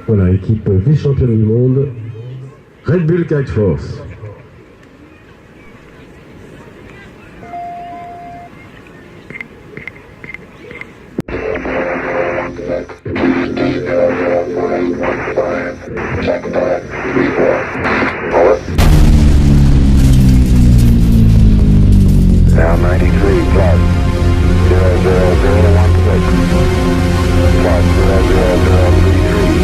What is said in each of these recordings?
Voilà, équipe vice-championne du monde, Red Bull Kite Force. Now 93 plus 00016 plus 00033 plus 00152.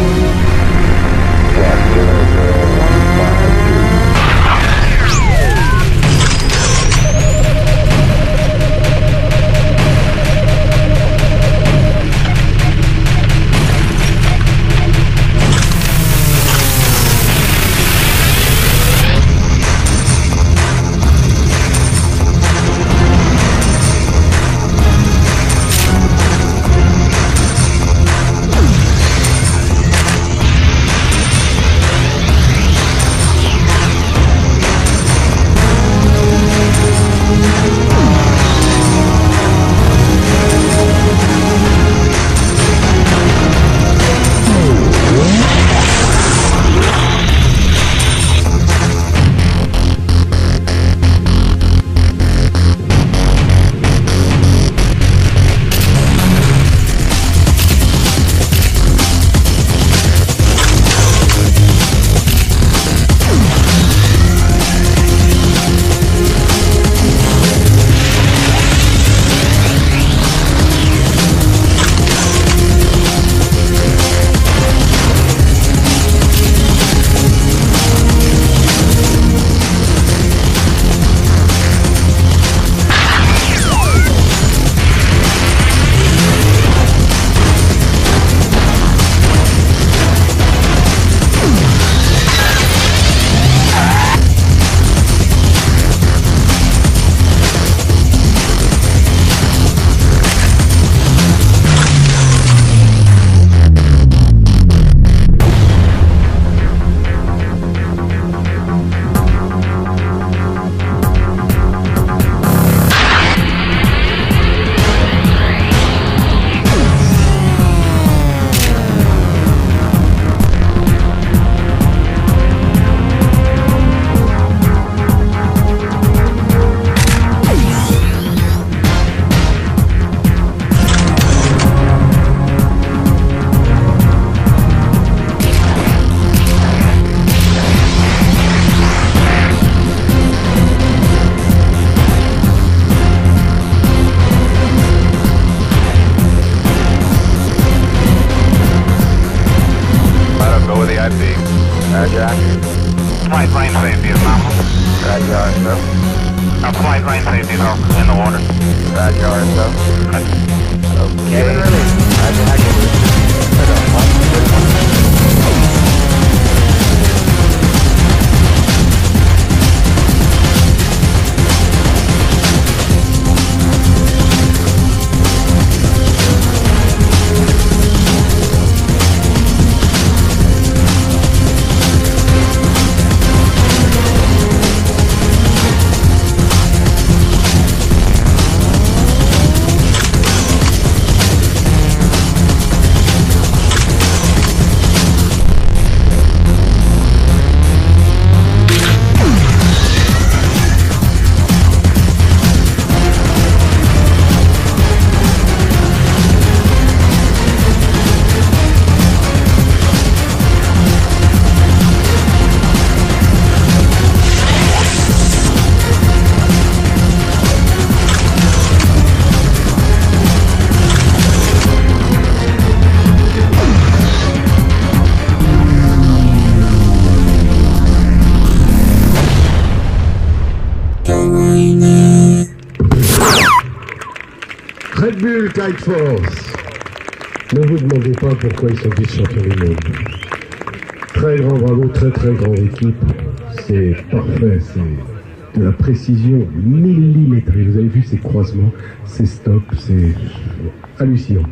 Flight plane safety is nominal. Roger, RSO. Flight plane safety is in the water. Roger, RSO. Okay. Red Bull Kite Force. Ne vous demandez pas pourquoi ils sont vice-champions du monde. Très grand bravo, très grande équipe. C'est parfait, c'est de la précision millimétrée. Vous avez vu ces croisements, ces stops, c'est hallucinant.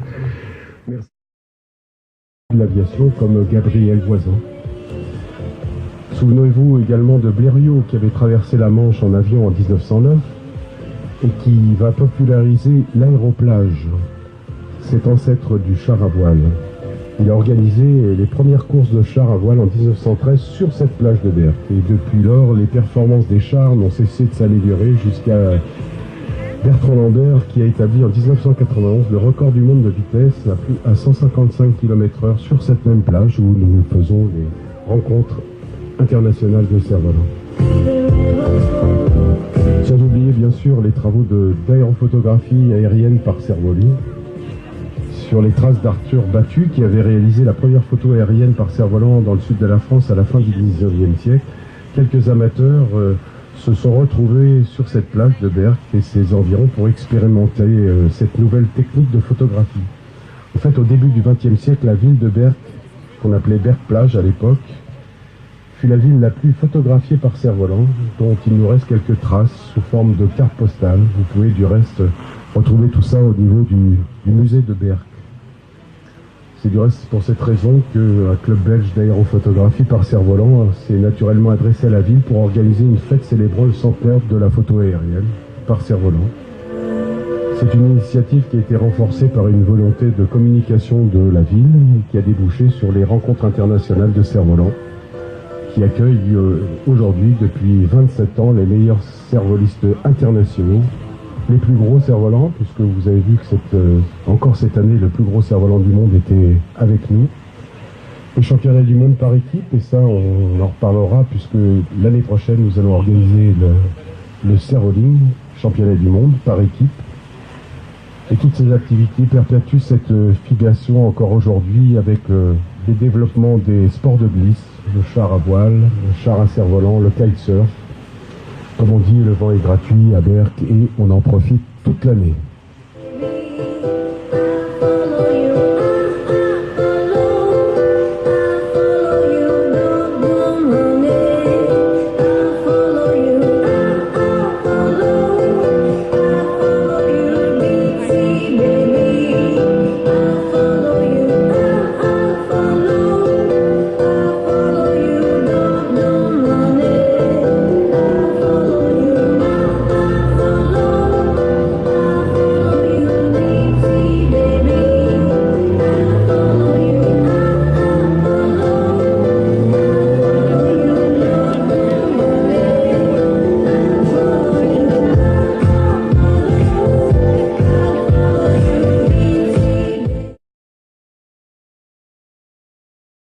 Merci de l'aviation comme Gabriel Voisin. Souvenez-vous également de Blériot qui avait traversé la Manche en avion en 1909 et qui va populariser l'aéroplage, cet ancêtre du char à voile. Il a organisé les premières courses de chars à voile en 1913 sur cette plage de Berck. Et depuis lors, les performances des chars n'ont cessé de s'améliorer jusqu'à Bertrand Lambert qui a établi en 1991 le record du monde de vitesse à 155 km/h sur cette même plage où nous faisons les rencontres internationales de cerfs-volants. Sans oublier bien sûr les travaux d'aérophotographie aérienne par Cervoli sur les traces d'Arthur Battu qui avait réalisé la première photo aérienne par cerf-volant dans le sud de la France à la fin du 19e siècle. Quelques amateurs se sont retrouvés sur cette plage de Berck et ses environs pour expérimenter cette nouvelle technique de photographie. En fait, au début du XXe siècle, la ville de Berck, qu'on appelait Berck-Plage à l'époque, fut la ville la plus photographiée par cerf-volant, dont il nous reste quelques traces sous forme de cartes postales. Vous pouvez du reste retrouver tout ça au niveau du musée de Berck. C'est du reste pour cette raison qu'un club belge d'aérophotographie par cerf-volant s'est naturellement adressé à la ville pour organiser une fête célébrant le centenaire de la photo aérienne par cerf-volant. C'est une initiative qui a été renforcée par une volonté de communication de la ville et qui a débouché sur les rencontres internationales de cerf-volant qui accueillent aujourd'hui depuis 27 ans les meilleurs cerf-volistes internationaux. Les plus gros cerfs-volants, puisque vous avez vu que encore cette année, le plus gros cerf-volant du monde était avec nous. Les championnats du monde par équipe, et ça, on en reparlera, puisque l'année prochaine, nous allons organiser le cerf-voling, championnat du monde par équipe. Et toutes ces activités perpétuent cette filiation encore aujourd'hui avec les développements des sports de glisse, le char à voile, le char à cerf-volant, le kitesurf. Comme on dit, le vent est gratuit à Berck et on en profite toute l'année.